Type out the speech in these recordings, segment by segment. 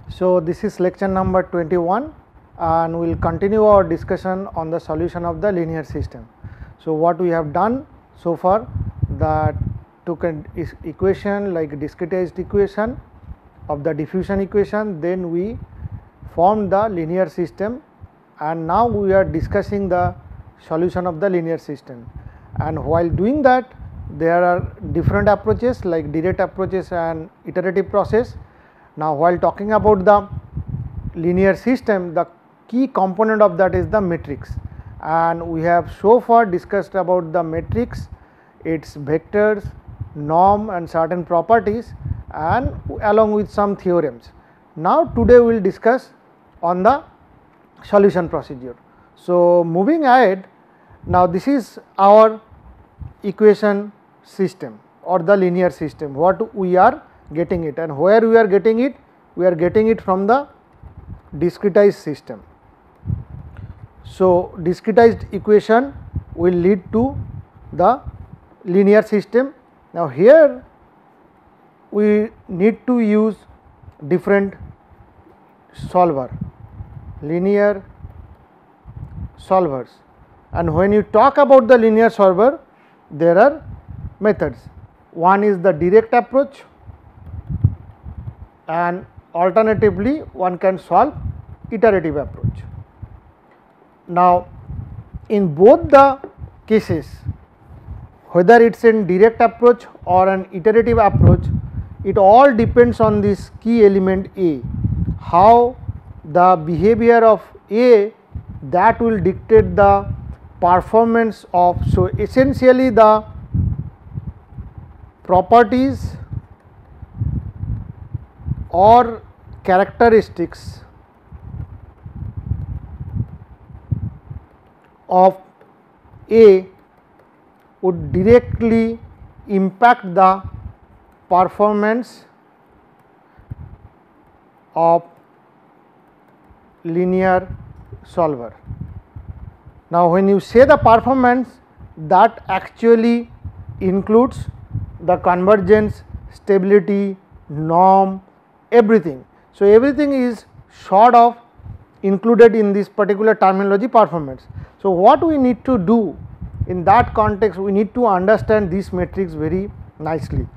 So, this is lecture number 21 and we will continue our discussion on the solution of the linear system. So, what we have done so far, that took an equation like discretized equation of the diffusion equation, then we formed the linear system, and now we are discussing the solution of the linear system. And while doing that, there are different approaches like direct approaches and iterative process. Now, while talking about the linear system, the key component of that is the matrix, and we have so far discussed about the matrix, its vectors, norm and certain properties, and along with some theorems. Now, today we will discuss on the solution procedure. So, moving ahead, now this is our equation system or the linear system, what we are getting it, and where we are getting it? We are getting it from the discretized system. So, discretized equation will lead to the linear system. Now, here we need to use different solver, linear solvers, and when you talk about the linear solver, there are methods. One is the direct approach, and alternatively one can solve iterative approach. Now, in both the cases, whether it is in direct approach or an iterative approach, it all depends on this key element A, how the behavior of A, that will dictate the performance of. So, essentially the properties or characteristics of A would directly impact the performance of linear solver. Now, when you say the performance, that actually includes the convergence, stability, norm, everything. So, everything is sort of included in this particular terminology performance. So, what we need to do in that context, we need to understand this matrix very nicely,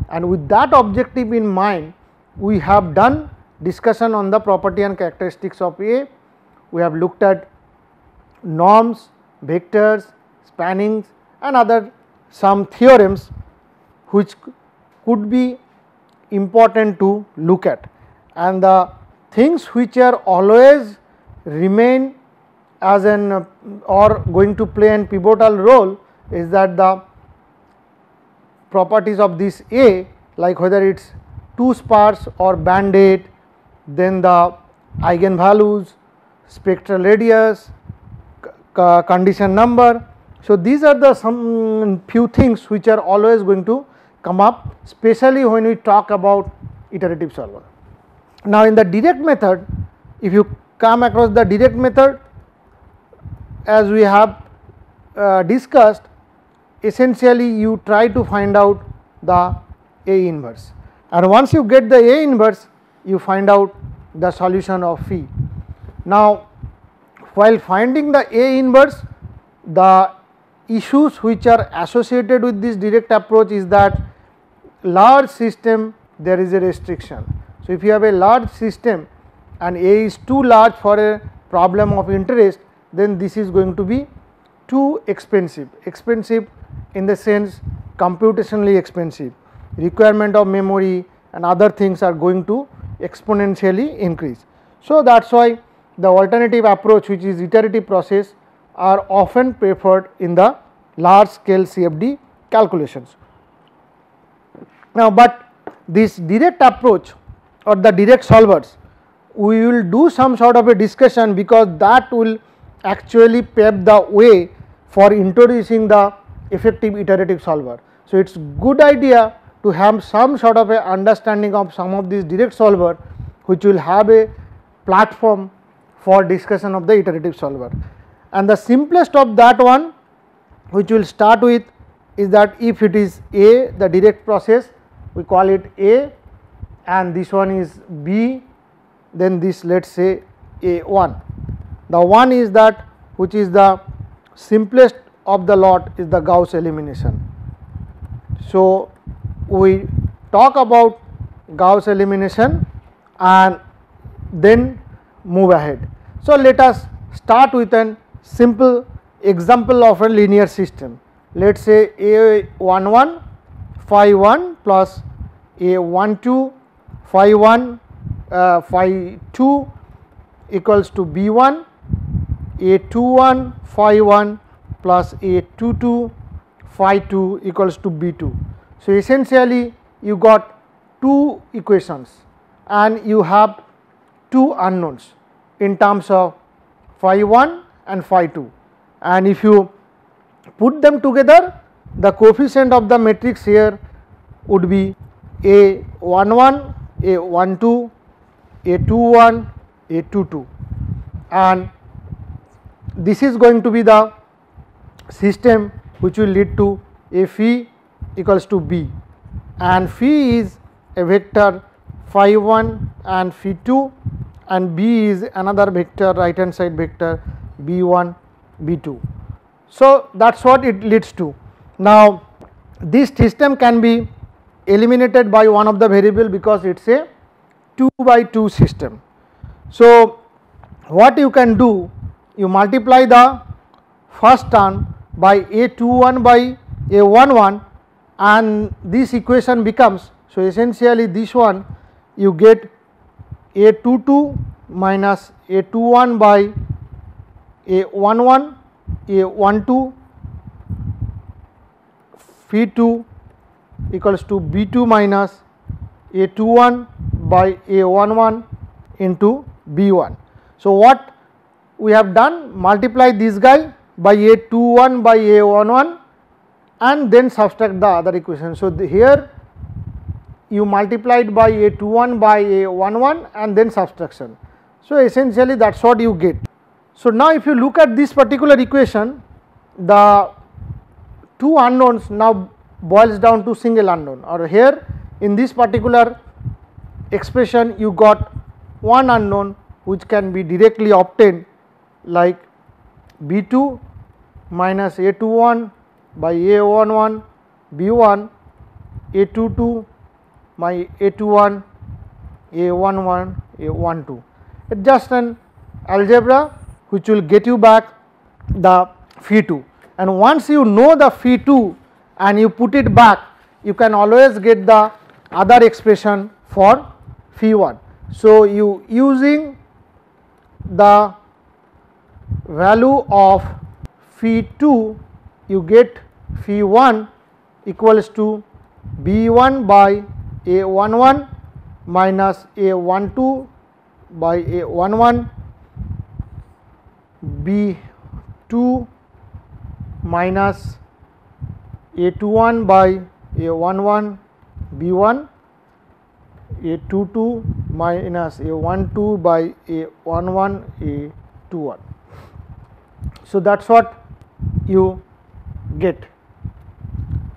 and with that objective in mind, we have done discussion on the property and characteristics of A. We have looked at norms, vectors, spannings and other some theorems which could be important to look at, and the things which are always remain as an or going to play an pivotal role is that the properties of this A, like whether it is 2 sparse or banded, then the eigenvalues, spectral radius, condition number. So, these are the some few things which are always going to come up, especially when we talk about iterative solver. Now, in the direct method, if you come across the direct method, as we have discussed, essentially you try to find out the A inverse, and once you get the A inverse, you find out the solution of phi. Now, while finding the A inverse, the issues which are associated with this direct approach is that large system there is a restriction. So, if you have a large system and A is too large for a problem of interest, then this is going to be too expensive, in the sense computationally expensive, requirement of memory and other things are going to exponentially increase. So, that is why the alternative approach, which is iterative process, are often preferred in the large scale CFD calculations. Now, but this direct approach or the direct solvers, we will do some sort of a discussion, because that will actually pave the way for introducing the effective iterative solver. So, it is good idea to have some sort of a understanding of some of these direct solver, which will have a platform for discussion of the iterative solver. And the simplest of that one, which we will start with, is that if it is A, the direct process, we call it A, and this one is B, then this let us say A1. The 1 is that which is the simplest of the lot is the Gauss elimination. So, we talk about Gauss elimination and then move ahead. So, let us start with an simple example of a linear system. Let us say A11 phi 1 plus A12 phi 1 phi 2 equals to B1, A21 phi 1 plus A22 phi 2 equals to B2. So, essentially you got two equations and you have two unknowns in terms of phi 1 and phi 2, and if you put them together, the coefficient of the matrix here would be A11, A12, A21, A22, and this is going to be the system which will lead to A phi equals to B, and phi is a vector phi 1 and phi 2, and B is another vector, right hand side vector B1, B2. So, that is what it leads to. Now, this system can be eliminated by one of the variable because it is a 2 by 2 system. So, what you can do, you multiply the first term by A21 by A11 and this equation becomes, so essentially this one you get A22 minus A21 by A11, A12 phi 2 equals to B2 minus A21 by A11 into B1. So, what we have done, multiply this guy by A21 by A11 and then subtract the other equation. So, here you multiplied by A21 by A11 and then subtraction. So, essentially that is what you get. So, now if you look at this particular equation, the two unknowns now boils down to single unknown, or here in this particular expression you got one unknown which can be directly obtained like B2 minus A21 by A11 B1, A22 by A21 A11 A12. It is just an algebra which will get you back the phi 2, and once you know the phi 2 and you put it back, you can always get the other expression for phi 1. So, you using the value of phi 2, you get phi 1 equals to B1 by A11 minus A12 by A11, B2 minus A21 by A11 B1, A22 minus A12 by A11 A21. So, that is what you get.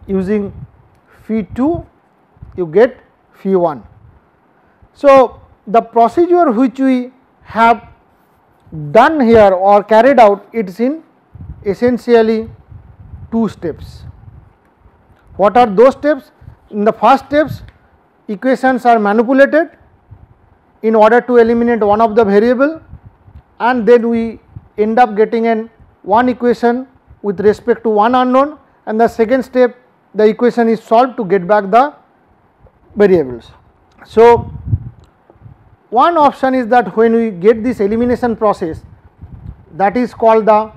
Using phi 2 you get phi 1. So, the procedure which we have done here or carried out, it is in essentially two steps. What are those steps? In the first steps, equations are manipulated in order to eliminate one of the variable, and then we end up getting an one equation with respect to one unknown, and the second step the equation is solved to get back the variables. So, one option is that when we get this elimination process, that is called the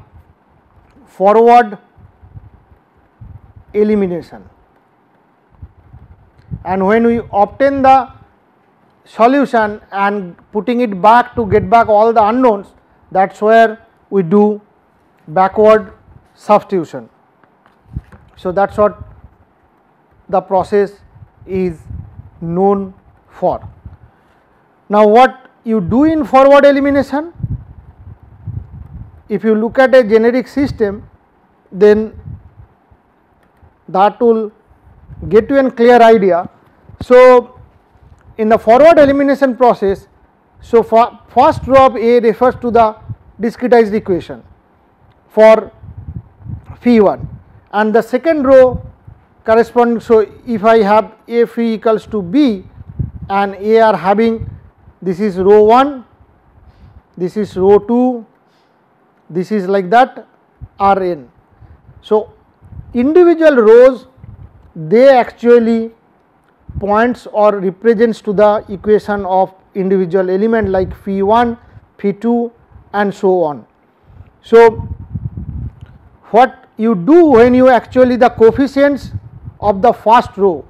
forward elimination, and when we obtain the solution and putting it back to get back all the unknowns, that is where we do backward substitution. So, that is what the process is known for. Now, what you do in forward elimination, if you look at a generic system, then that will get you a clear idea. So, in the forward elimination process, So, for first row of A refers to the discretized equation for phi 1, and the second row corresponding. So, if I have A phi equals to B and A are having, this is row 1, this is row 2, this is like that R n. So, individual rows, they actually points or represents to the equation of individual element like phi 1, phi 2 and so on. So, what you do when you actually the coefficients of the first row.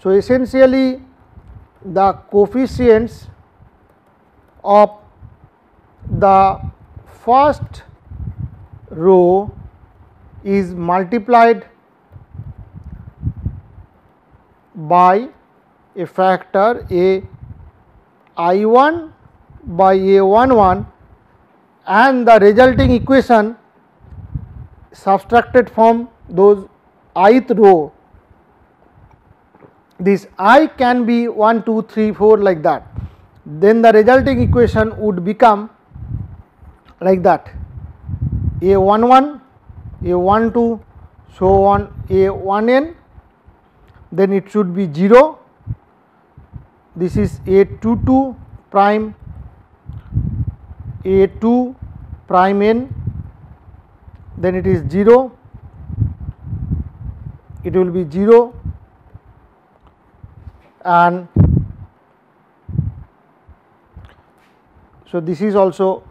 So, essentially the coefficients of the first row is multiplied by a factor A I 1 by A 1 1, and the resulting equation subtracted from those ith row. This I can be 1 2 3 4 like that, then the resulting equation would become like that A 1 1, A 1 2, so on A 1 n, then it should be 0, this is A 2 2 prime, A 2 prime n, then it is 0, it will be 0, and so this is also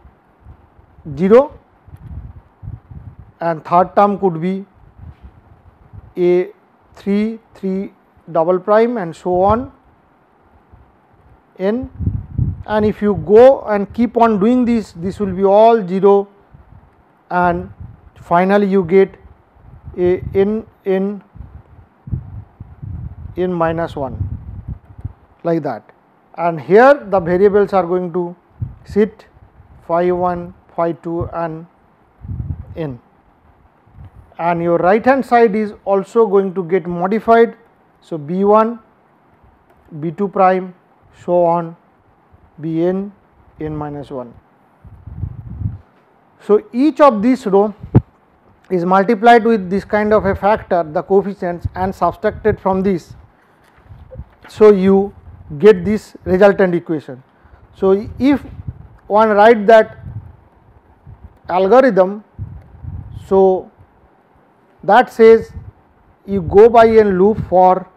0, and third term could be A 3 3 double prime and so on n, and if you go and keep on doing this, this will be all 0, and finally you get a n minus 1 like that, and here the variables are going to sit phi 1, phi 2 and n, and your right hand side is also going to get modified. So, B 1, B 2 prime, so on B n minus 1. So, each of these row is multiplied with this kind of a factor, the coefficients, and subtracted from this. So, you get this resultant equation. So, if one write that algorithm, so that says you go by a loop for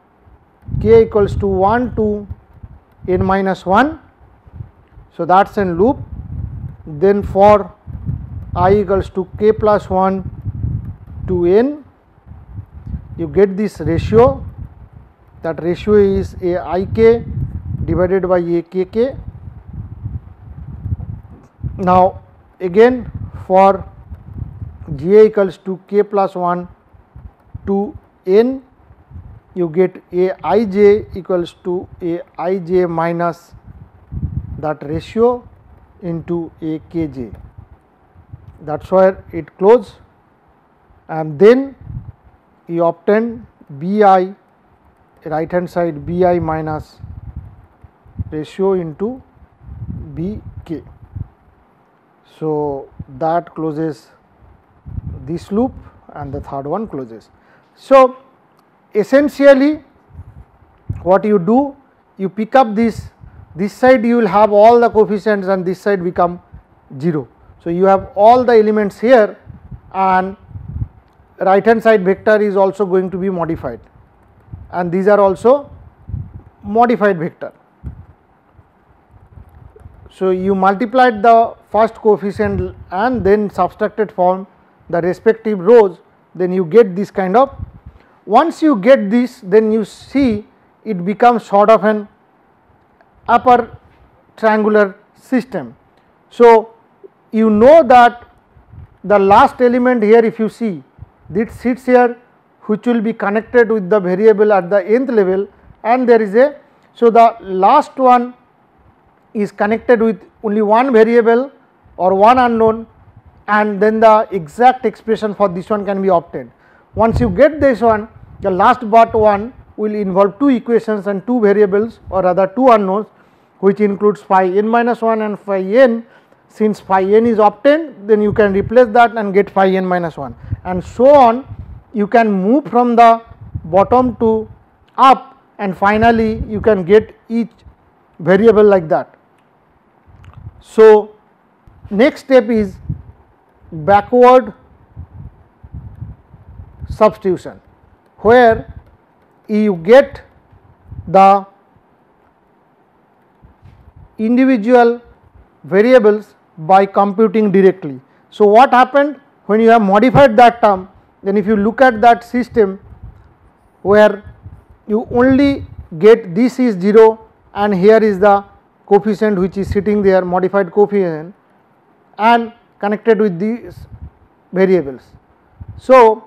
k equals to 1 to n minus 1. So, that is in loop. Then for I equals to k plus 1 to n, you get this ratio, that ratio is a I k divided by a k k. Now, again for g a equals to k plus 1 to n, you get a I j equals to a I j minus that ratio into a k j. That is where it closes, and then you obtain B I, right hand side B I minus ratio into B k. So, that closes this loop and the third one closes. So, essentially what you do, you pick up this side, you will have all the coefficients and this side become 0. So, you have all the elements here, and right hand side vector is also going to be modified, and these are also modified vector. So, you multiplied the first coefficient and then subtracted from the respective rows, then you get this kind of. Once you get this, then you see it becomes sort of an upper triangular system. So, you know that the last element here, if you see, this sits here, which will be connected with the variable at the nth level, and there is a, so the last one is connected with only one variable or one unknown, and then the exact expression for this one can be obtained. Once you get this one, the last but one will involve two equations and two variables, or rather two unknowns. which includes phi n minus 1 and phi n. Since phi n is obtained, then you can replace that and get phi n minus 1, and so on. You can move from the bottom to up, and finally you can get each variable like that. So, next step is backward substitution, where you get the individual variables by computing directly. So, what happened when you have modified that term? Then if you look at that system where you only get this is 0 and here is the coefficient which is sitting there, modified coefficient, and connected with these variables. So,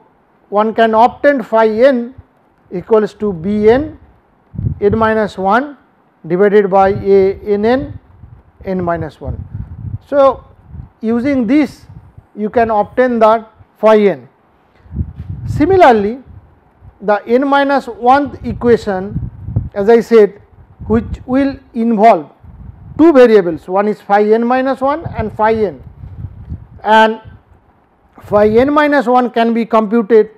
one can obtain phi n equals to b n n minus 1 divided by a n n n minus 1. So, using this you can obtain the phi n. Similarly, the n minus 1th equation, as I said, which will involve two variables, one is phi n minus 1 and phi n, and phi n minus 1 can be computed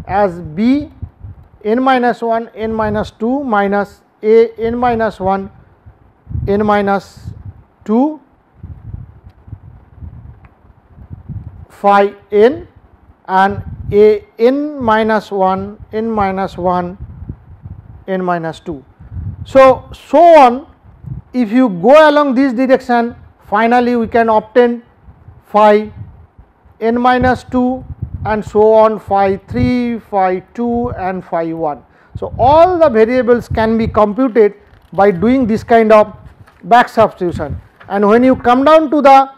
as b n minus 1 n minus 2 minus a n minus 1 n minus 2 phi n and a n minus 1 n minus 1 n minus 2. So on, if you go along this direction, finally we can obtain phi n minus 2 and so on, phi 3, phi 2 and phi 1. So, all the variables can be computed by doing this kind of back substitution, and when you come down to the,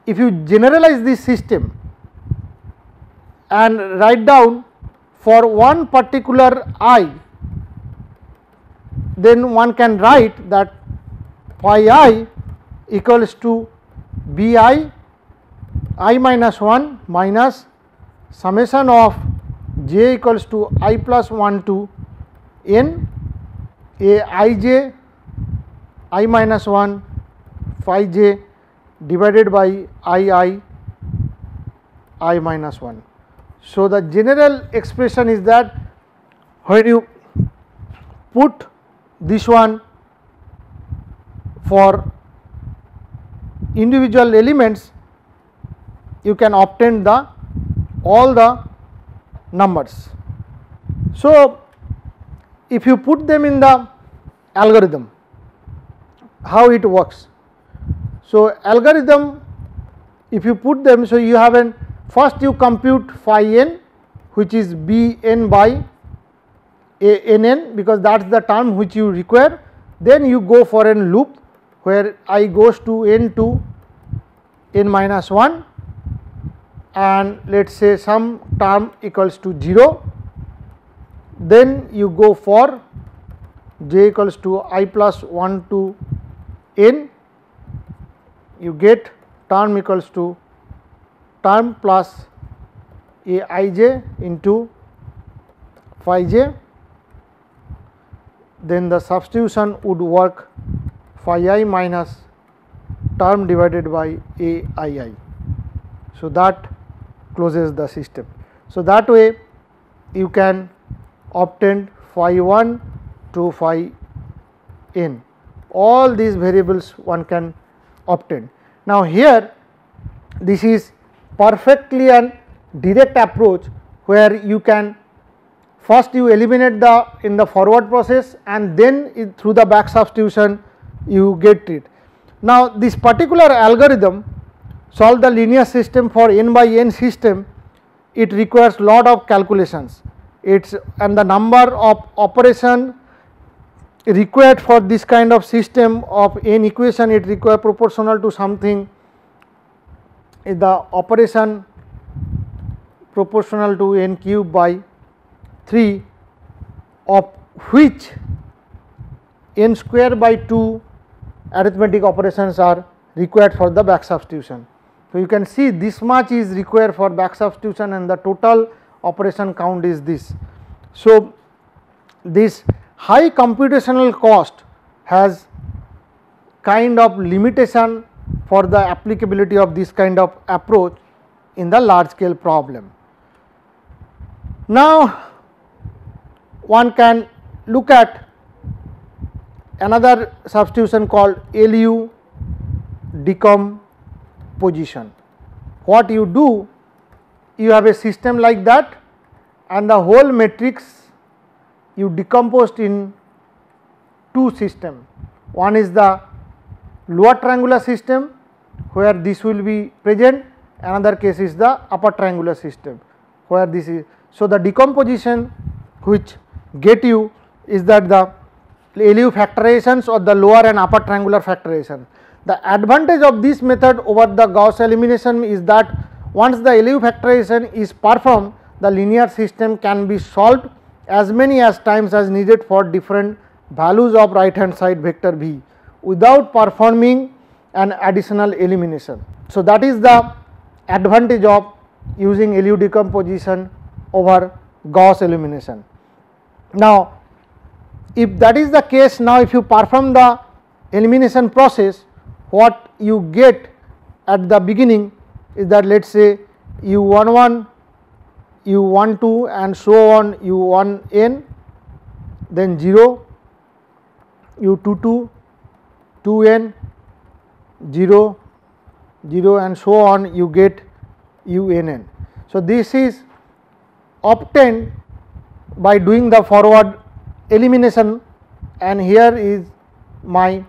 if you generalize this system and write down for one particular I, then one can write that phi I equals to b I minus 1 minus summation of j equals to I plus 1 to n a I j I minus 1 phi j divided by I minus 1. So, the general expression is that when you put this one for individual elements, you can obtain the all the numbers. So, if you put them in the algorithm, how it works? So, algorithm, if you put them, so you have an, first you compute phi n, which is b n by a n n, because that is the term which you require. Then you go for a loop where I goes to n minus 1, and let us say some term equals to 0. Then you go for j equals to I plus 1 to n, you get term equals to term plus a I j into phi j. Then the substitution would work phi I minus term divided by a I I. So, that closes the system. So, that way you can obtain phi 1 to phi n, all these variables one can obtain. Now, here this is perfectly an direct approach, where you can first you eliminate the in the forward process, and then through the back substitution you get it. Now, this particular algorithm solve the linear system for n by n system, it requires lot of calculations. It's and the number of operation required for this kind of system of n equation, it require proportional to something, the operation proportional to n cube by 3, of which n square by 2 arithmetic operations are required for the back substitution. So, you can see this much is required for back substitution, and the total operation count is this. So, this high computational cost has kind of limitation for the applicability of this kind of approach in the large scale problem. Now, one can look at another substitution called LU decomposition. What you do, you have a system like that and the whole matrix you decomposed in two systems. One is the lower triangular system where this will be present, another case is the upper triangular system where this is. So, the decomposition which get you is that the LU factorizations or the lower and upper triangular factorization. The advantage of this method over the Gauss elimination is that once the LU factorization is performed, the linear system can be solved as many as times as needed for different values of right hand side vector v without performing an additional elimination. So, that is the advantage of using LU decomposition over Gauss elimination. Now, if that is the case, now if you perform the elimination process, what you get at the beginning is that let us say U11, U12 and so on U1n, then 0, U22, 2n, 0, 0 and so on you get UNN. So, this is obtained by doing the forward elimination, and here is my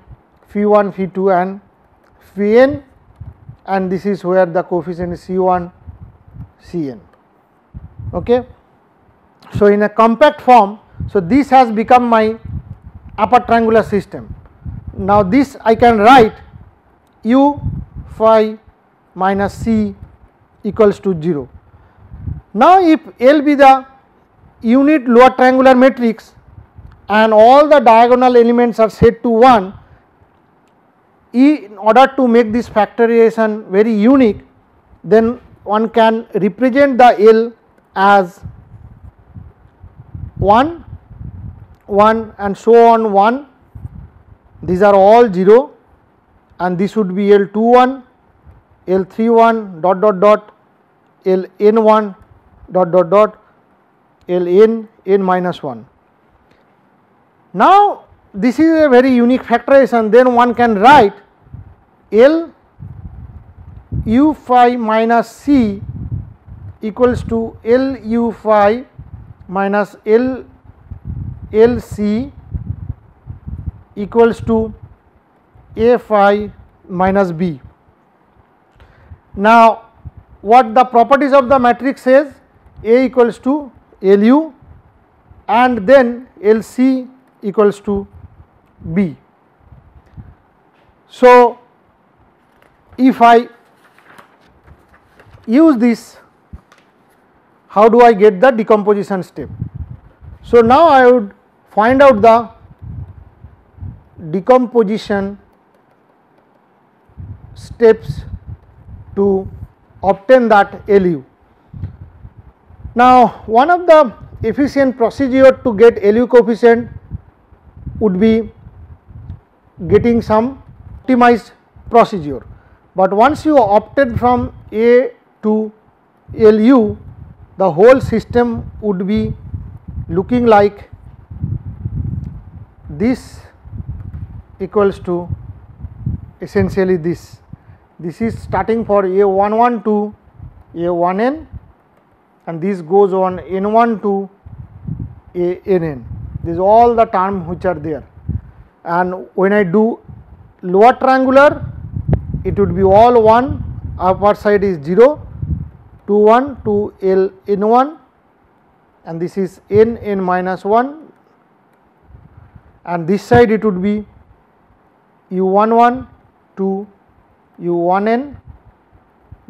phi1, phi2 and phin, and this is where the coefficient is C1, Cn. Okay. So, in a compact form, so this has become my upper triangular system. Now, this I can write U phi minus C equals to 0. Now, if L be the unit lower triangular matrix and all the diagonal elements are set to 1, in order to make this factorization very unique, then one can represent the L as 1, 1 and so on 1, these are all 0 and this would be L21, L31 dot dot dot, Ln1 dot dot dot, Ln n minus 1. Now, this is a very unique factorization, then one can write L u phi minus C equals to L u phi minus L C equals to A phi minus B. Now, what the properties of the matrix says, A equals to Lu and then Lc equals to B. So, if I use this, how do I get the decomposition step? So, now I would find out the decomposition steps to obtain that Lu. Now, one of the efficient procedure to get Lu coefficient would be getting some optimized procedure, but once you opted from A to Lu, the whole system would be looking like this equals to essentially this. This is starting for A11 to A1n and this goes on N1 to Ann. This is all the terms which are there, and when I do lower triangular, it would be all 1, upper side is 0, 2 1 to Ln1 and this is Nn minus 1, and this side it would be U11 to U1n,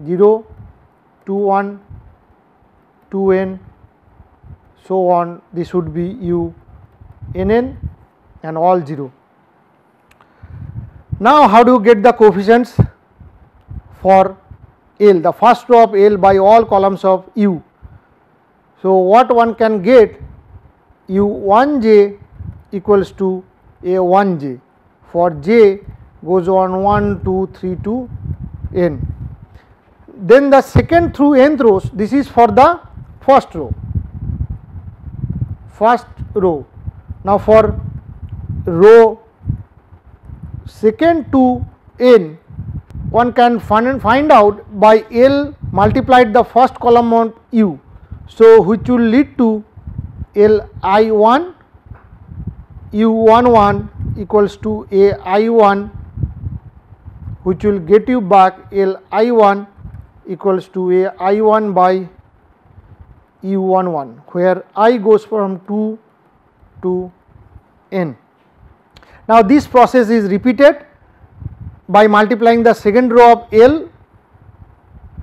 0, 2 1, 2n, so on, this would be Unn and all 0. Now, how do you get the coefficients for L, the first row of L by all columns of U? So, what one can get, U1j equals to A1j. For j, goes on 1, 2, 3 to n. Then the second through nth rows, this is for the first row. Now for row second to n, one can find out by L multiplied the first column of U. So which will lead to Li1 U11 equals to Ai1, which will get you back Li1 equals to Ai1 by U11, where I goes from 2 to n. Now this process is repeated by multiplying the second row of L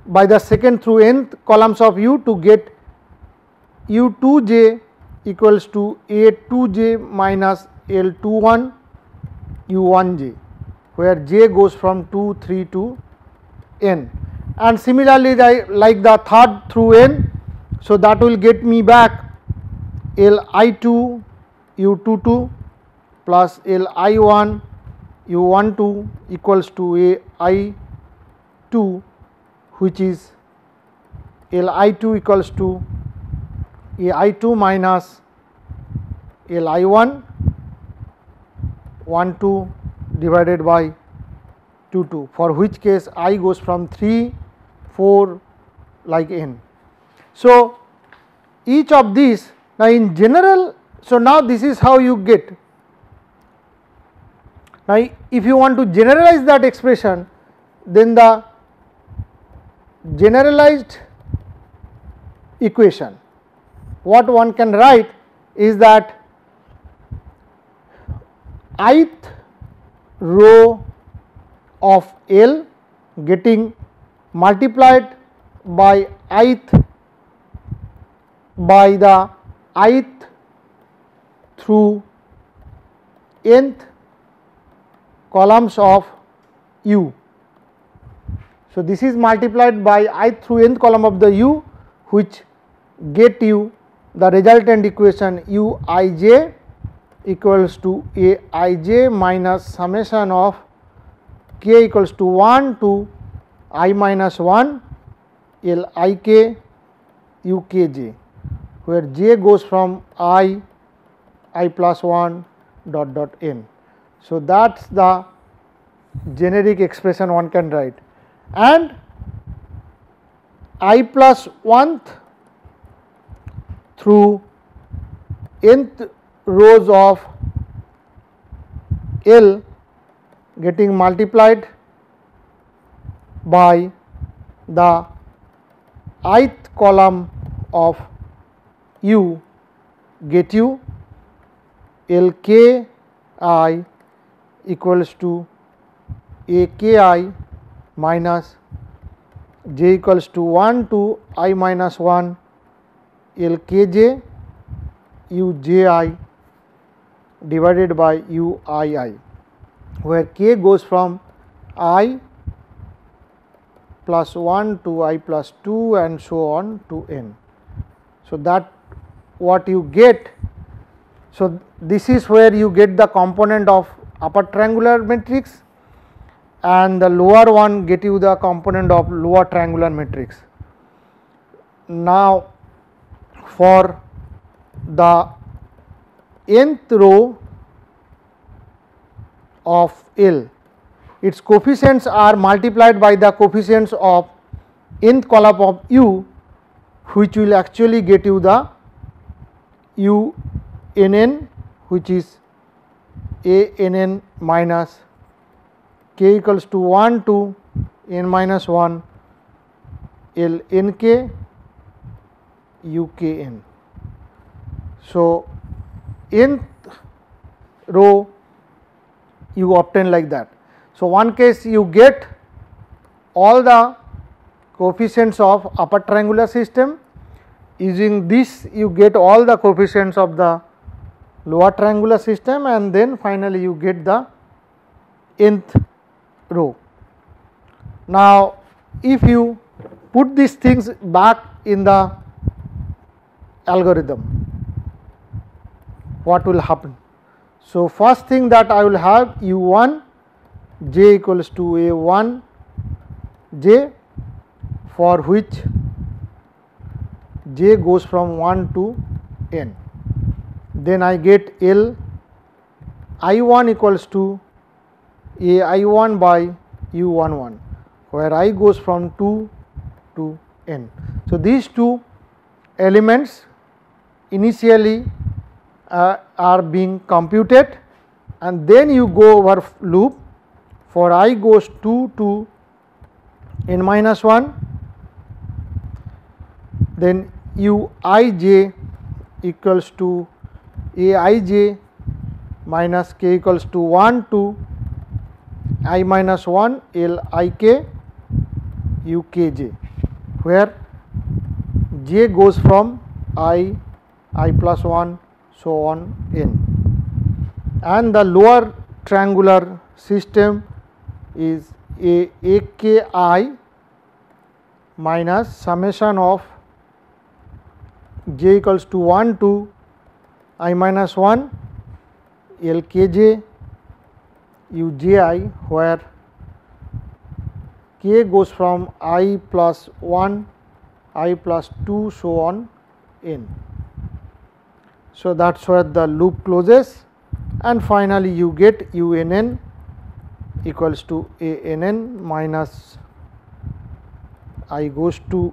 by the second through nth columns of U to get U2j equals to A2j minus L21 U1j, where j goes from 2, 3 to n. And similarly, like the third through n, so that will get me back Li2 U22 plus Li1 U12 equals to Ai2, which is Li2 equals to Ai2 minus Li1 12 divided by 22, for which case I goes from 3, 4 like n. So each of these, now in general, so now this is how you get. Now if you want to generalize that expression, then the generalized equation, what one can write is that ith row of L getting multiplied by ith by the ith through nth columns of U. So this is multiplied by ith through nth column of the U, which get you the resultant equation Uij equals to Aij minus summation of k equals to 1 to I minus 1 Lik Ukj, where j goes from I plus 1 dot n. So that is the generic expression one can write, and I plus 1th through nth rows of L getting multiplied by the ith column of U get you Lki equals to Aki minus j equals to 1 to I minus 1 Lkj Uji divided by Uii, where k goes from I plus 1 to I plus 2 and so on to n. So that what you get. So this is where you get the component of upper triangular matrix, and the lower one get you the component of lower triangular matrix. Now for the nth row of L, its coefficients are multiplied by the coefficients of nth column of U, which will actually get you the UNN, which is ANN minus k equals to 1 to n minus 1 LNK UKN. So nth row you obtain like that. So one case you get all the coefficients of upper triangular system, using this you get all the coefficients of the lower triangular system, and then finally you get the nth row. Now if you put these things back in the algorithm, what will happen? So first thing that I will have U1 j equals to a1 j, for which j goes from 1 to n. Then I get L I1 equals to a I1 by U11, where I goes from 2 to n. So, these two elements initially are being computed, and then you go over loop for I goes 2 to n minus 1, then U I j equals to a I j minus k equals to 1 to I minus 1 L I k U k j, where j goes from I plus 1 so on n, and the lower triangular system is a k I minus summation of j equals to 1 to I minus 1 L k j U j I, where k goes from I plus 1, I plus 2 so on n. So, that is where the loop closes, and finally, you get U n n equals to a n n minus I goes to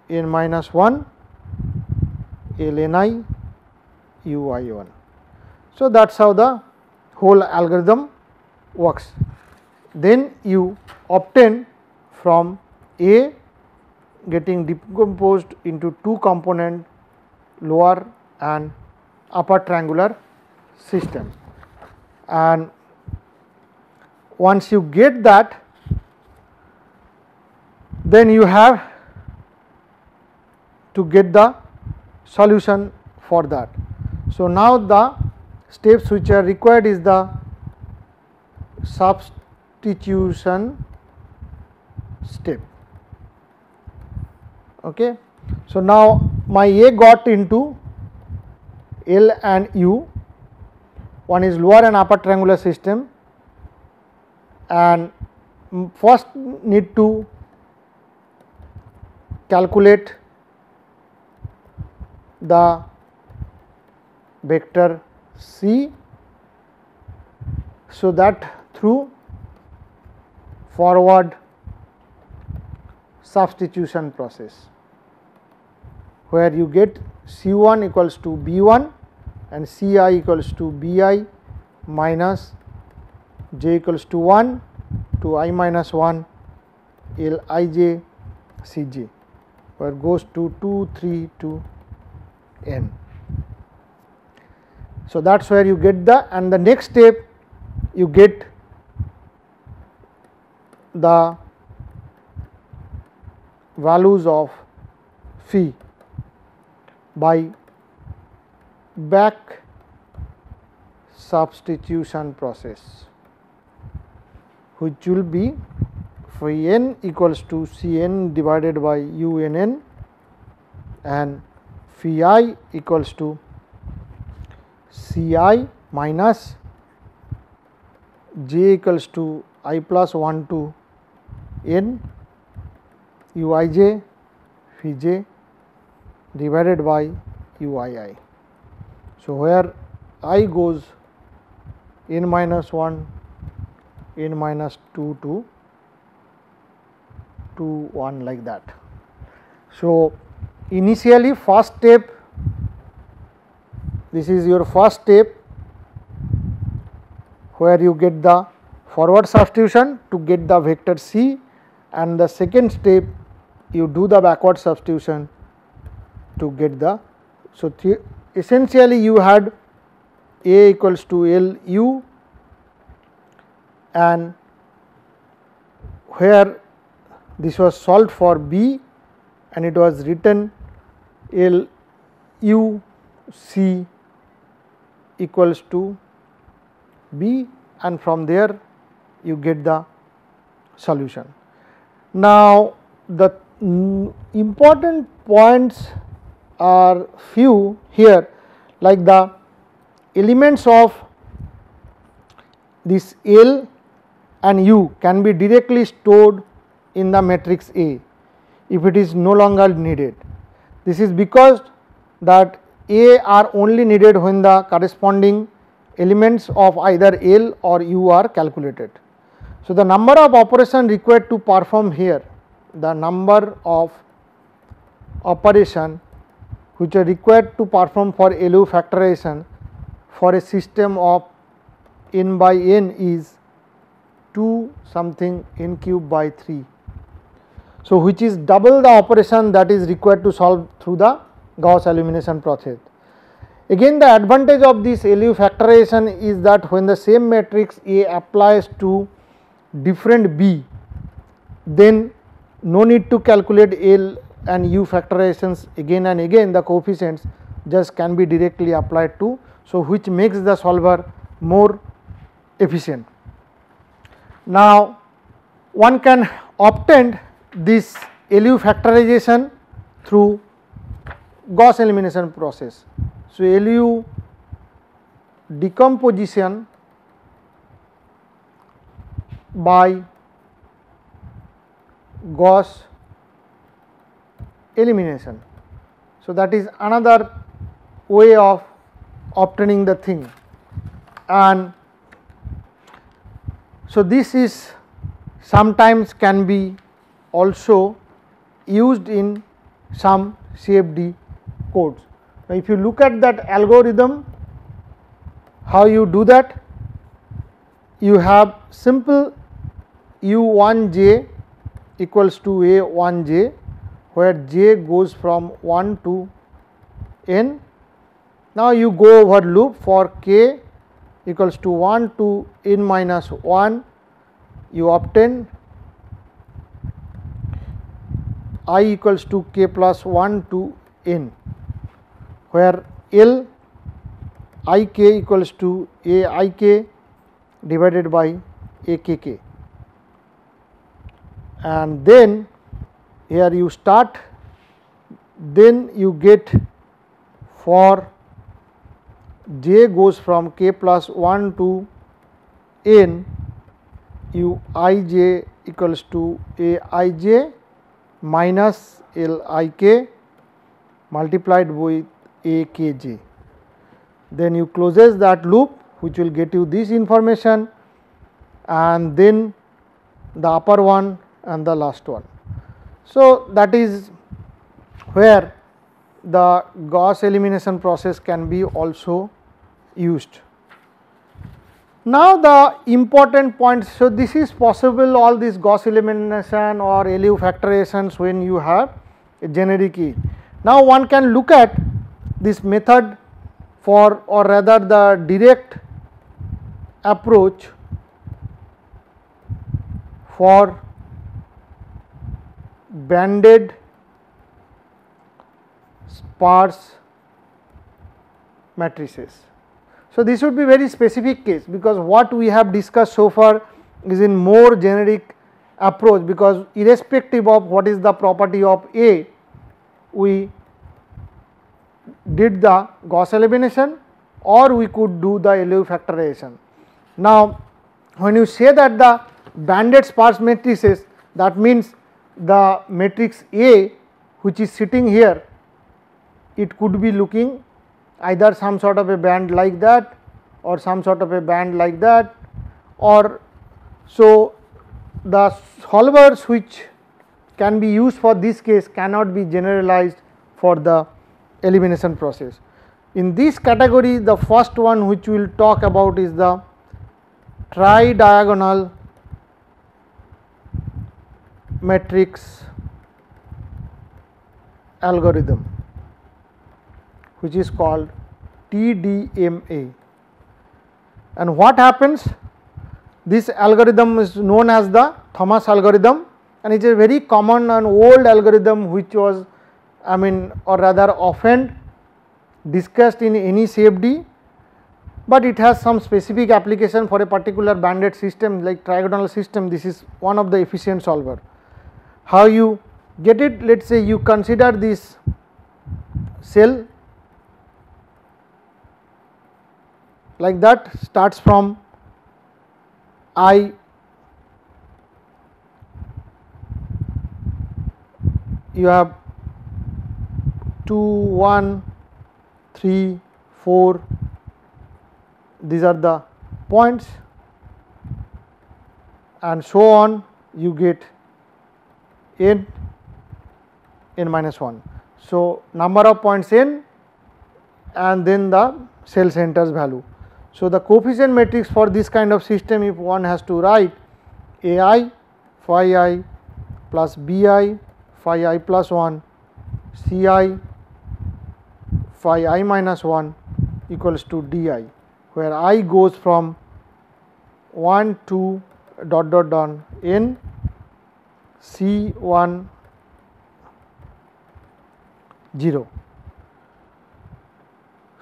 n minus 1 L n I U I 1. So, that is how the whole algorithm works. Then you obtain from A getting decomposed into two component lower and upper triangular system, and once you get that, then you have to get the solution for that. So, now the steps which are required is the substitution step. Okay. So, now my A got into L and U, one is lower and upper triangular system, and first need to calculate the vector C, so that through forward substitution process, where you get C1 equals to B1 and Ci equals to Bi minus j equals to 1 to I minus 1 L I j C j, where goes to 2, 3 to n. So, that is where you get the, and the next step you get the values of phi by back substitution process, which will be phi n equals to C n divided by U n n, and phi I equals to C I minus j equals to I plus 1 to n U I j phi j divided by U I I. So, where I goes n minus 1, n minus 2 to 1 like that. So, initially first step, this is your first step where you get the forward substitution to get the vector C, and the second step you do the backward substitution to get the. So, essentially you had A equals to L U, and where this was solved for B and it was written L U C equals to B, and from there you get the solution. Now, the important points are few here, like the elements of this L and U can be directly stored in the matrix A if it is no longer needed. This is because that A are only needed when the corresponding elements of either L or U are calculated. So, the number of operations required to perform here, the number of operation which are required to perform for LU factorization for a system of n by n is 2 something n cube by 3. So, which is double the operation that is required to solve through the Gauss elimination process. Again, the advantage of this LU factorization is that when the same matrix A applies to different B, then no need to calculate L and U factorizations again and again, the coefficients just can be directly applied to. So, which makes the solver more efficient. Now, one can obtain this LU factorization through Gauss elimination process. So, LU decomposition by Gauss elimination. So, that is another way of obtaining the thing, and so this is sometimes can be also used in some CFD codes. Now, if you look at that algorithm, how you do that? You have simple U1j equals to A1j, where j goes from 1 to n. Now, you go over loop for k equals to 1 to n minus 1, you obtain I equals to k plus 1 to n, where L I k equals to A I k divided by A k k, and then here you start, then you get for j goes from k plus 1 to n, u I j equals to A I j minus L I k multiplied with A k j. Then you closes that loop, which will get you this information, and then the upper one and the last one. So, that is where the Gauss elimination process can be also used. Now, the important points. So, this is possible, all this Gauss elimination or LU factorizations when you have a generic key. Now, one can look at this method for, or rather the direct approach for banded sparse matrices. So, this would be very specific case, because what we have discussed so far is in more generic approach, because irrespective of what is the property of A, we did the Gauss elimination or we could do the LU factorization. Now, when you say that the banded sparse matrices, that means the matrix A which is sitting here, it could be looking either some sort of a band like that or some sort of a band like that, or so the solvers which can be used for this case cannot be generalized for the elimination process. In this category, the first one which we will talk about is the tridiagonal matrix algorithm, which is called TDMA. And what happens? This algorithm is known as the Thomas algorithm, and it is a very common and old algorithm which was, or rather often discussed in any CFD, but it has some specific application for a particular banded system like trigonal system. This is one of the efficient solver. How you get it? Let us say you consider this cell like that, starts from I you have 2, 1, 3, 4, these are the points, and so on, you get n minus 1. So, number of points n and then the cell centers value. So, the coefficient matrix for this kind of system, if one has to write a I phi I plus b I phi I plus 1 c I phi I minus 1 equals to d I, where I goes from 1 to dot dot dot n c 1 0.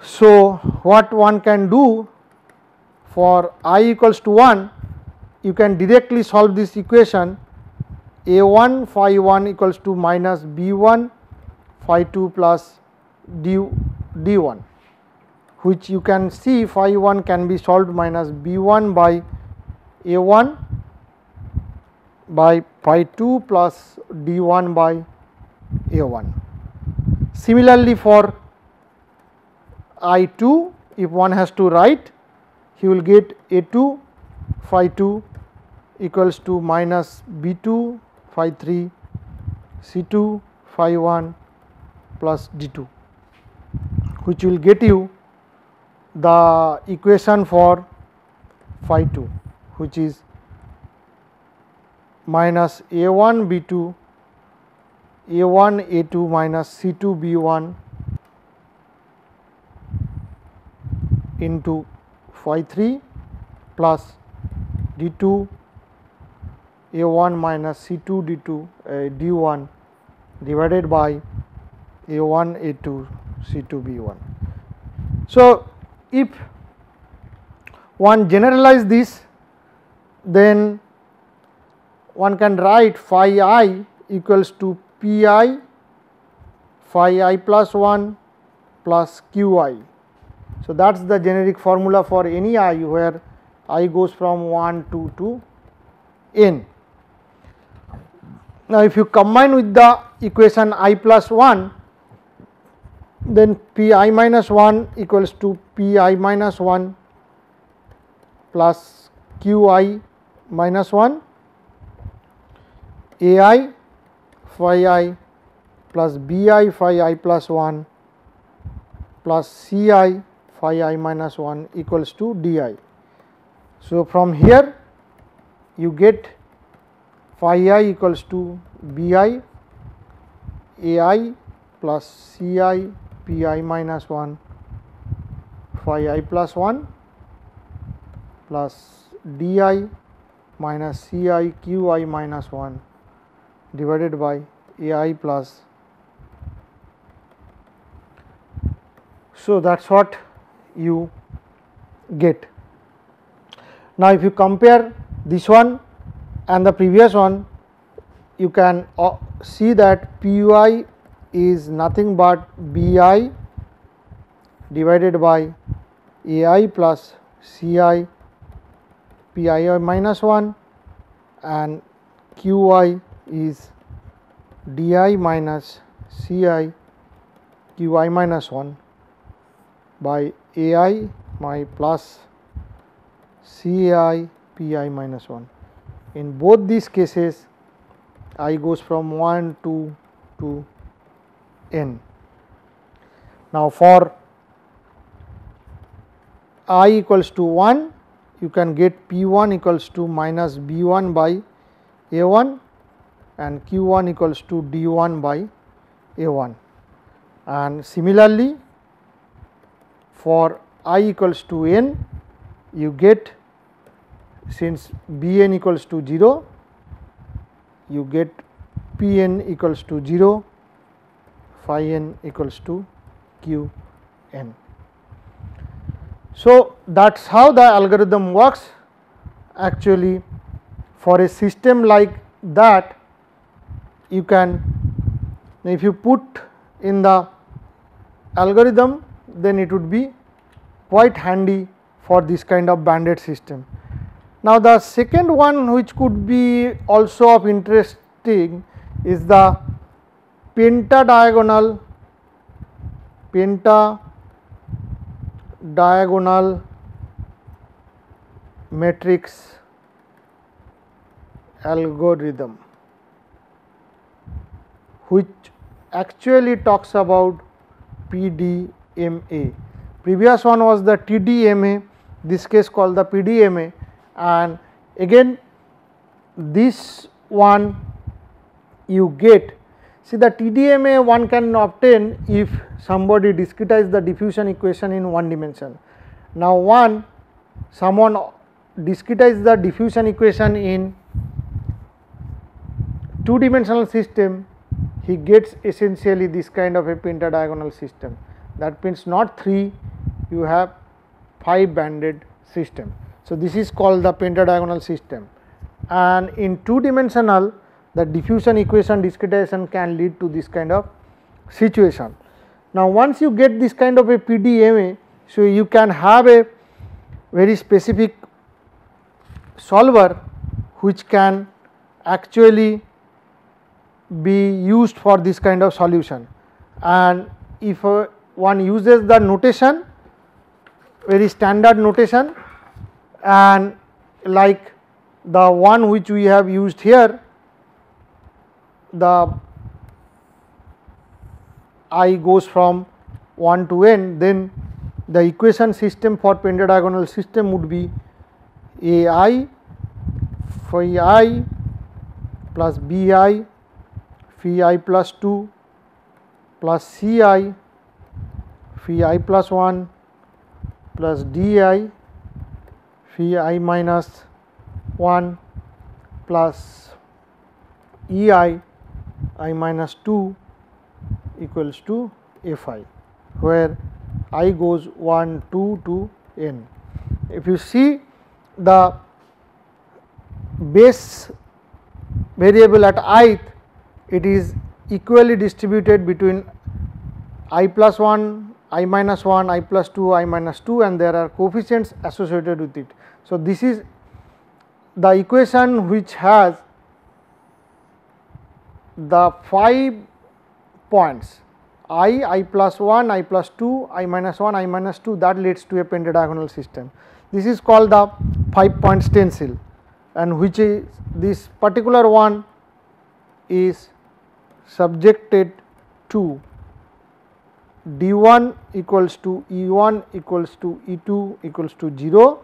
So, what one can do for I equals to 1, you can directly solve this equation a 1 phi 1 equals to minus b 1 phi 2 plus d 1, which you can see phi 1 can be solved minus b 1 by a 1 by phi 2 plus d 1 by a 1. Similarly, for I 2, if one has to write, he will get a 2 phi 2 equals to minus b 2 phi 3 c 2 phi 1 plus d 2, which will get you the equation for phi 2, which is minus a 1 b 2 a 1 a 2 minus c 2 b 1 into phi 3 plus d 2 a 1 minus c 2 d 2 d 1 divided by a 1 a 2 c 2 b 1. So, if one generalize this, then one can write phi I equals to p I phi I plus 1 plus q I. So, that is the generic formula for any I where I goes from 1 to n. Now, if you combine with the equation I plus 1, then p I minus 1 equals to p I minus 1 plus q I minus 1 a I phi I plus b I phi I plus 1 plus c I phi I minus 1 equals to d I. So, from here you get phi I equals to b I a I plus c I p I minus 1 phi I plus 1 plus d I minus c I q I minus 1 divided by a I plus. So, that is what you get. Now, if you compare this one and the previous one, you can see that p I is nothing but b I divided by a I plus c I p I minus 1 and q I is d I minus c I q I minus 1 by a I my plus c I p I minus 1. In both these cases, I goes from 1 to n. Now, for I equals to 1, you can get p 1 equals to minus b 1 by a 1 and q 1 equals to d 1 by a 1. And similarly, for I equals to n, you get, since b n equals to 0, you get p n equals to 0, phi n equals to q n. So, that is how the algorithm works. Actually, for a system like that, you can, if you put in the algorithm, then it would be quite handy for this kind of banded system. Now, the second one which could be also of interesting is the pentadiagonal matrix algorithm, which actually talks about PDMA. Previous one was the TDMA, this case called the PDMA, and again this one you get. See, the TDMA one can obtain if somebody discretize the diffusion equation in one dimension. Now someone discretize the diffusion equation in two dimensional system, he gets essentially this kind of a pentadiagonal system. That means not 3, you have 5 banded system. So, this is called the pentadiagonal system, and in two dimensional the diffusion equation discretization can lead to this kind of situation. Now, once you get this kind of a PDMA, so you can have a very specific solver which can actually be used for this kind of solution. And if one uses the notation, very standard notation, and like the one which we have used here, the I goes from 1 to n, then the equation system for pentadiagonal system would be AI phi I plus BI phi I plus 2 plus CI phi I plus 1 plus DI phi I minus 1 plus EI I minus 2 equals to Fi, where I goes 1 2 to n. If you see the base variable at ith, it is equally distributed between I plus 1, I minus 1, I plus 2, I minus 2, and there are coefficients associated with it. So, this is the equation which has the 5 points I plus 1, I plus 2, I minus 1, I minus 2, that leads to a pentadiagonal system. This is called the 5-point stencil, and which is this particular one is subjected to D1 equals to E1 equals to E2 equals to 0,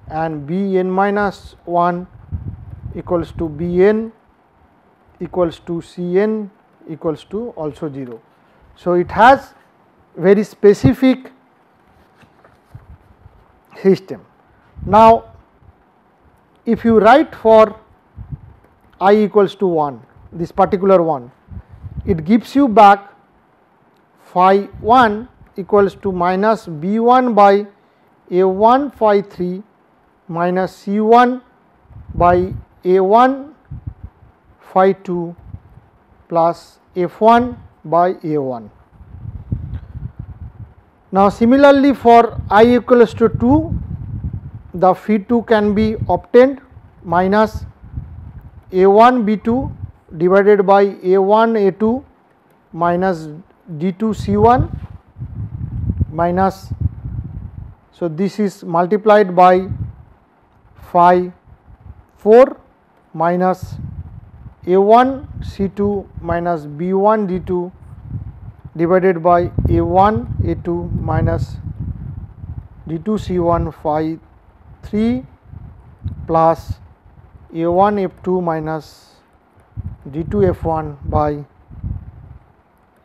and Bn minus 1 equals to Bn equals to Cn equals to also 0. So, it has very specific system. Now, if you write for I equals to 1, this particular one, it gives you back phi 1 equals to minus B1 by A1 phi 3 minus C1 by A1 phi 2 plus F1 by A1. Now, similarly for I equals to 2, the phi 2 can be obtained minus A1 B2 divided by A1 A2 minus D2 C1 minus, so this is multiplied by phi 4 minus A1 C2 minus B1 D2 divided by A1 A2 minus D2 C1 phi 3 plus A1 F2 minus D2 F1 by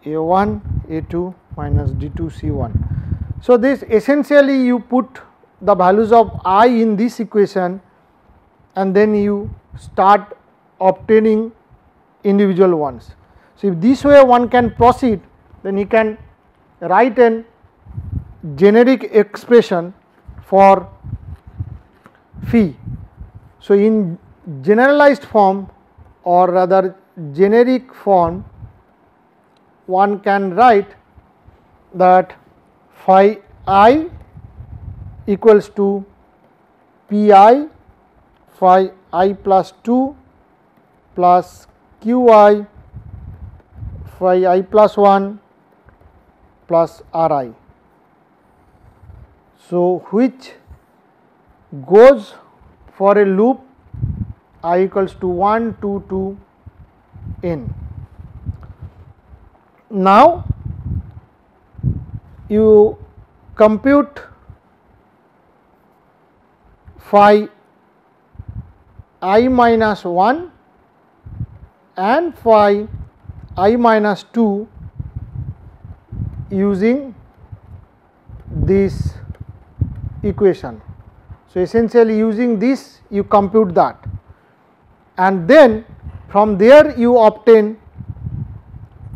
A1 A2 minus D2 C1. So, this essentially you put the values of I in this equation, and then you start obtaining individual ones. So, if this way one can proceed, then he can write an generic expression for phi. So, in generalized form or rather generic form, one can write that phi I equals to Pi phi I plus 2 plus Qi phi I plus 1 plus R I. So, which goes for a loop I equals to 1 to n. Now, you compute phi I minus 1 and phi I minus 2 using this equation. So, essentially using this you compute that, and then from there you obtain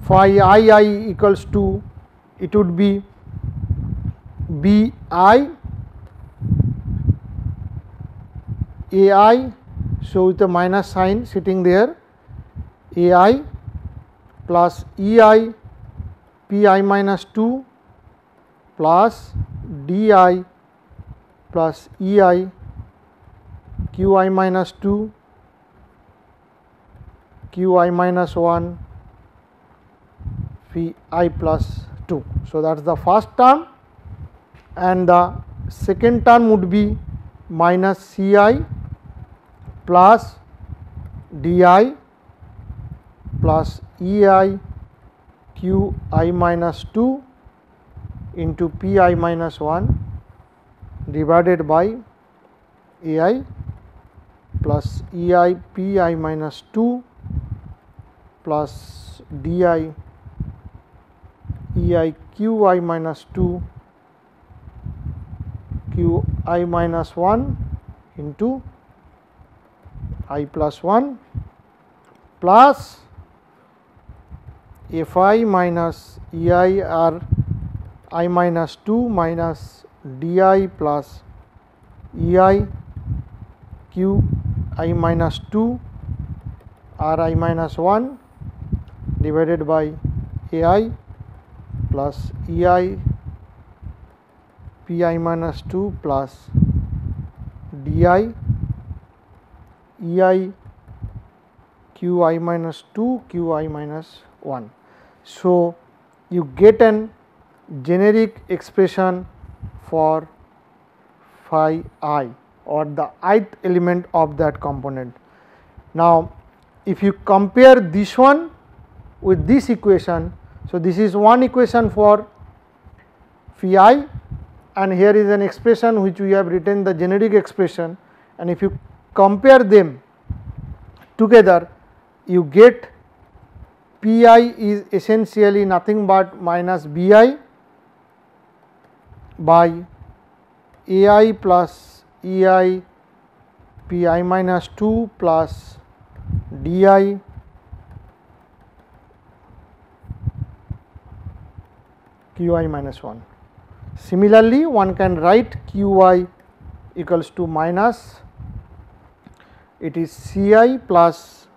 phi I equals to, it would be B I A I. So, with a minus sign sitting there, A I plus E I P I minus 2 plus D I plus E I Q I minus 2 Q I minus 1 Phi I plus 2. So, that is the first term, and the second term would be minus C I plus D I plus E I Q I minus 2 into P I minus 1 divided by A I plus E I P I minus 2 plus D I E I Q I minus 2 Q I minus 1 into I plus 1 plus F I minus E I R I minus 2 minus D I plus E I Q I minus 2 R I minus 1 divided by A I plus E I P I minus 2 plus D I E I Q I minus 2 Q I minus 1. So, you get an generic expression for phi I, or the ith element of that component. Now, if you compare this one with this equation, so this is one equation for phi I, and here is an expression which we have written the generic expression, and if you compare them together, you get P I is essentially nothing but minus B I by A I plus E I P I minus 2 plus D I Q I minus 1. Similarly, one can write Q I equals to minus, it is C I plus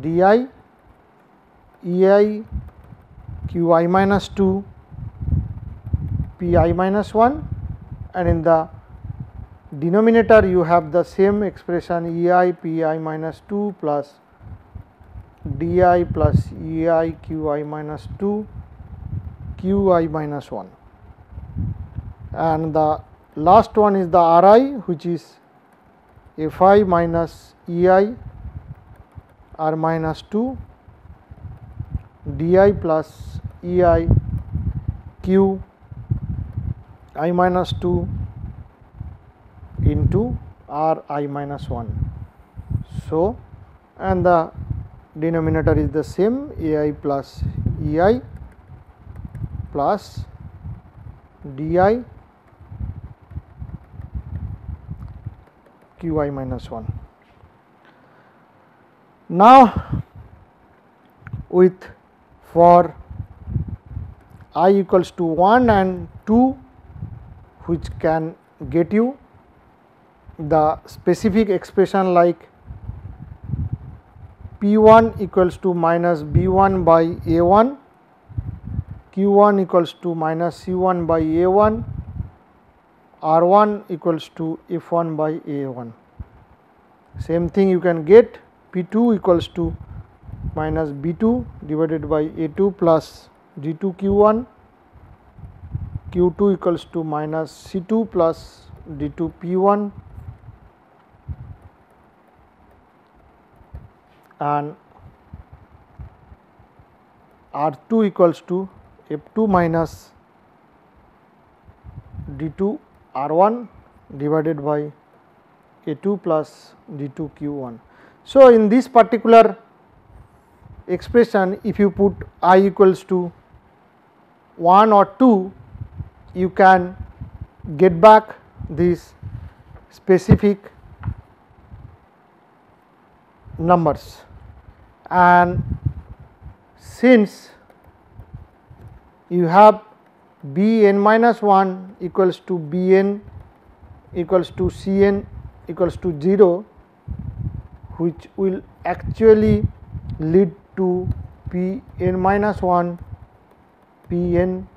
D I E I Q I minus 2 P I minus 1, and in the denominator you have the same expression E I P I minus 2 plus D I plus E I Q I minus 2 Q I minus 1, and the last one is the R I, which is F I minus E I R minus 2 D I plus E I Q I minus 2 into R I minus 1. So, and the denominator is the same, A I plus E I plus D I Q I minus 1. Now, with for I equals to 1 and 2, which can get you the specific expression like P1 equals to minus B1 by A1, Q1 equals to minus C1 by A1, R1 equals to F1 by A1. Same thing you can get P2 equals to minus B2 divided by A2 plus G2 Q1, Q2 equals to minus C2 plus D2 P1, and R2 equals to F2 minus D2 R1 divided by A2 plus D2 Q1. So, in this particular expression, if you put I equals to 1 or 2, you can get back these specific numbers, and since you have Bn minus 1 equals to Bn equals to Cn equals to 0, which will actually lead to Pn minus 1 Pn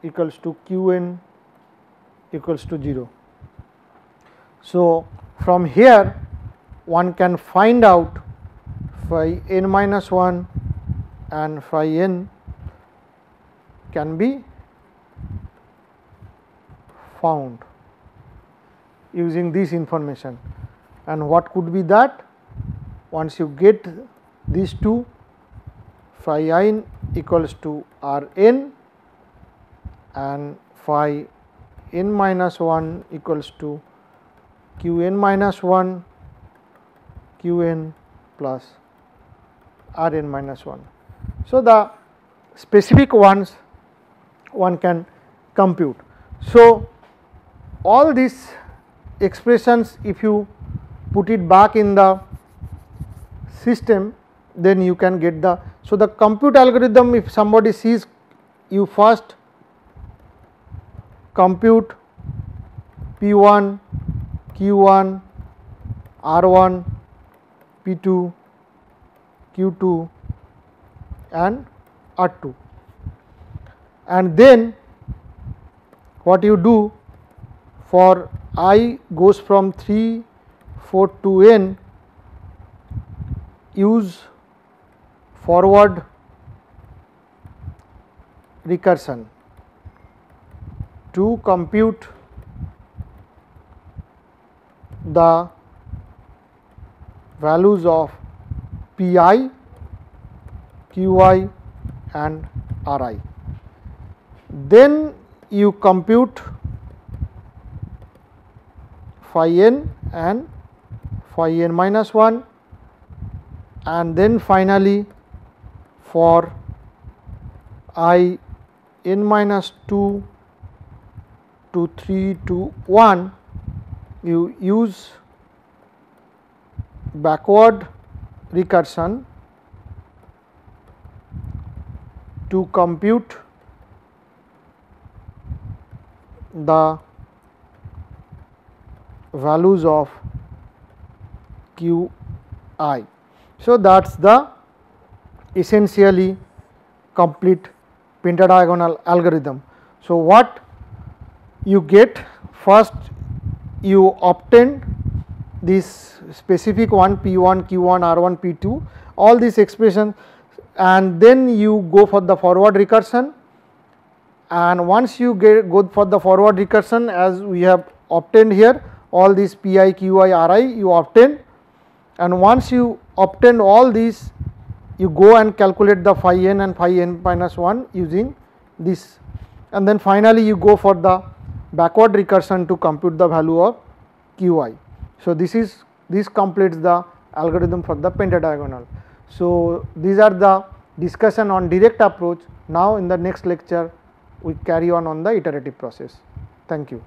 equals to Qn equals to 0. So, from here one can find out phi n minus 1 and phi n can be found using this information. And what could be that? Once you get these two, phi I equals to R n and phi n minus 1 equals to Q n minus 1 Q n plus R n minus 1. So, the specific ones one can compute. So, all these expressions, if you put it back in the system, then you can get the. So, the compute algorithm, if somebody sees, you first compute P1, Q1, R1, P2, Q2 and R2, and then what you do for I goes from 3, 4 to n, use forward recursion to compute the values of Pi, Qi and Ri. Then you compute phi n and phi n minus 1, and then finally for I n minus 2 to 3 to 1, you use backward recursion to compute the values of Qi. So, that is the essentially complete pentadiagonal algorithm. So, what you get, first you obtain this specific one P1, Q1, R1, P2, all these expressions, and then you go for the forward recursion, and once you go for the forward recursion, as we have obtained here, all these Pi, Qi, Ri you obtain, and once you obtain all these, you go and calculate the phi n and phi n minus 1 using this, and then finally you go for the backward recursion to compute the value of Qi. So, this completes the algorithm for the pentadiagonal. So, these are the discussion on direct approach. Now, in the next lecture we carry on the iterative process. Thank you.